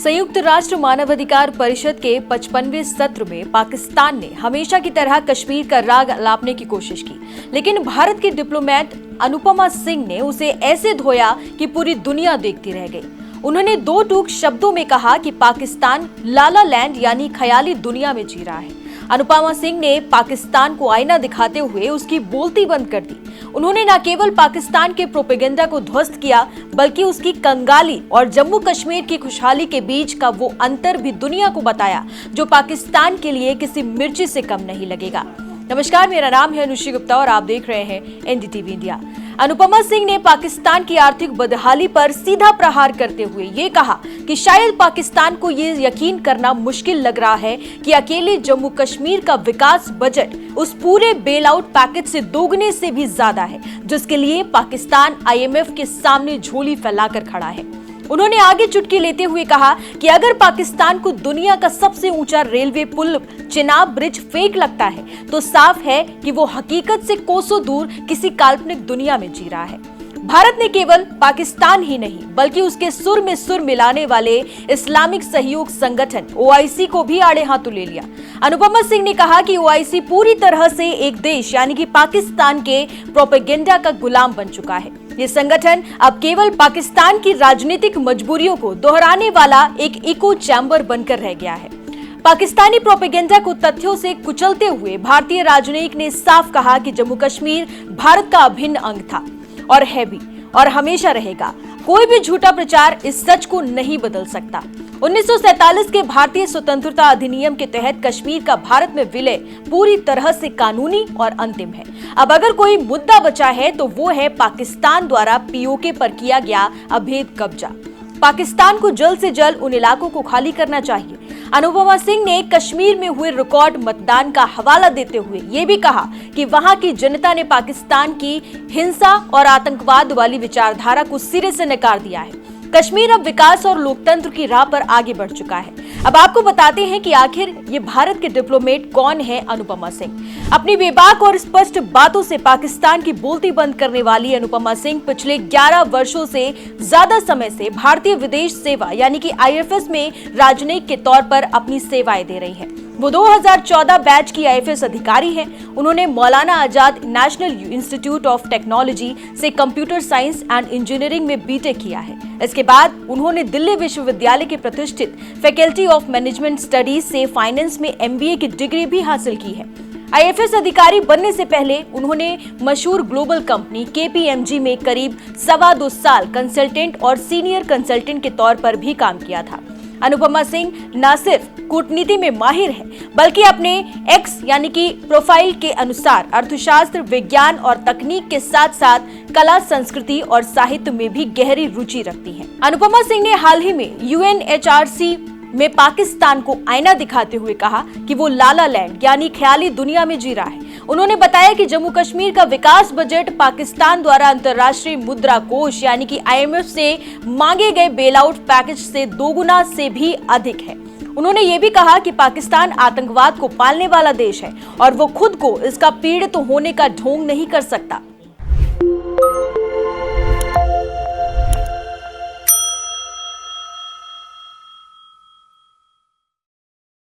संयुक्त राष्ट्र मानवाधिकार परिषद के 55वें सत्र में पाकिस्तान ने हमेशा की तरह कश्मीर का राग अलापने की कोशिश की, लेकिन भारत की डिप्लोमेट अनुपमा सिंह ने उसे ऐसे धोया कि पूरी दुनिया देखती रह गई। उन्होंने दो टूक शब्दों में कहा कि पाकिस्तान लाला लैंड यानी ख्याली दुनिया में जी रहा है। अनुपमा सिंह ने पाकिस्तान को आईना दिखाते हुए उसकी बोलती बंद कर दी। उन्होंने न केवल पाकिस्तान के प्रोपेगेंडा को ध्वस्त किया, बल्कि उसकी कंगाली और जम्मू कश्मीर की खुशहाली के बीच का वो अंतर भी दुनिया को बताया, जो पाकिस्तान के लिए किसी मिर्ची से कम नहीं लगेगा। नमस्कार, मेरा नाम है अनुश्री गुप्ता और आप देख रहे हैं एनडीटीवी इंडिया। अनुपमा सिंह ने पाकिस्तान की आर्थिक बदहाली पर सीधा प्रहार करते हुए ये कहा कि शायद पाकिस्तान को ये यकीन करना मुश्किल लग रहा है कि अकेले जम्मू कश्मीर का विकास बजट उस पूरे बेल आउट पैकेज से दोगुने से भी ज्यादा है, जिसके लिए पाकिस्तान आईएमएफ के सामने झोली फैलाकर खड़ा है। उन्होंने आगे चुटकी लेते हुए कहा कि अगर पाकिस्तान को दुनिया का सबसे ऊंचा रेलवे पुल चिनाब ब्रिज फेक लगता है, तो साफ है कि वो हकीकत से कोसों दूर किसी काल्पनिक दुनिया में जी रहा है। भारत ने केवल पाकिस्तान ही नहीं, बल्कि उसके सुर में सुर मिलाने वाले इस्लामिक सहयोग संगठन ओआईसी को भी आड़े हाथों ले लिया। अनुपमा सिंह ने कहा कि ओआईसी पूरी तरह से एक देश यानी कि पाकिस्तान के प्रोपेगेंडा का गुलाम बन चुका है। ये संगठन अब केवल पाकिस्तान की राजनीतिक मजबूरियों को दोहराने वाला एक इको चैम्बर बनकर रह गया है। पाकिस्तानी प्रोपेगेंडा को तथ्यों से कुचलते हुए भारतीय राजनयिक ने साफ कहा कि जम्मू कश्मीर भारत का अभिन्न अंग था और है भी, और हमेशा रहेगा। कोई भी झूठा प्रचार इस सच को नहीं बदल सकता। 1947 के भारतीय स्वतंत्रता अधिनियम के तहत कश्मीर का भारत में विलय पूरी तरह से कानूनी और अंतिम है। अब अगर कोई मुद्दा बचा है तो वो है पाकिस्तान द्वारा पीओके पर किया गया अवैध कब्जा। पाकिस्तान को जल्द से जल्द उन इलाकों को खाली करना चाहिए। अनुपमा सिंह ने कश्मीर में हुए रिकॉर्ड मतदान का हवाला देते हुए ये भी कहा कि वहां की जनता ने पाकिस्तान की हिंसा और आतंकवाद वाली विचारधारा को सिरे से नकार दिया है। कश्मीर अब विकास और लोकतंत्र की राह पर आगे बढ़ चुका है। अब आपको बताते हैं कि आखिर ये भारत के डिप्लोमेट कौन है। अनुपमा सिंह अपनी बेबाक और स्पष्ट बातों से पाकिस्तान की बोलती बंद करने वाली अनुपमा सिंह पिछले 11 वर्षों से ज्यादा समय से भारतीय विदेश सेवा यानी कि आईएफएस में राजनयिक के तौर पर अपनी सेवाएं दे रही है। वो 2014 बैच की आईएफएस अधिकारी हैं। उन्होंने Maulana Azad national institute of technology से कंप्यूटर साइंस एंड इंजीनियरिंग में बीटेक किया है। इसके बाद उन्होंने दिल्ली विश्वविद्यालय के प्रतिष्ठित फैकल्टी ऑफ मैनेजमेंट स्टडीज से फाइनेंस में एमबीए की डिग्री भी हासिल की है। आईएफएस अधिकारी बनने से पहले उन्होंने मशहूर ग्लोबल कंपनी केपीएमजी में करीब 2.25 साल कंसल्टेंट और सीनियर कंसल्टेंट के तौर पर भी काम किया था। अनुपमा सिंह न सिर्फ कूटनीति में माहिर है, बल्कि अपने एक्स यानी कि प्रोफाइल के अनुसार अर्थशास्त्र, विज्ञान और तकनीक के साथ साथ कला, संस्कृति और साहित्य में भी गहरी रुचि रखती हैं। अनुपमा सिंह ने हाल ही में यूएनएचआरसी में पाकिस्तान को आईना दिखाते हुए कहा कि वो लाला लैंड यानी ख्याली दुनिया में जी रहा है। उन्होंने बताया कि जम्मू कश्मीर का विकास बजट पाकिस्तान द्वारा अंतर्राष्ट्रीय मुद्रा कोष यानी कि आईएमएफ से मांगे गए बेल आउट पैकेज से दोगुना से भी अधिक है। उन्होंने ये भी कहा कि पाकिस्तान आतंकवाद को पालने वाला देश है और वो खुद को इसका पीड़ित होने का ढोंग नहीं कर सकता।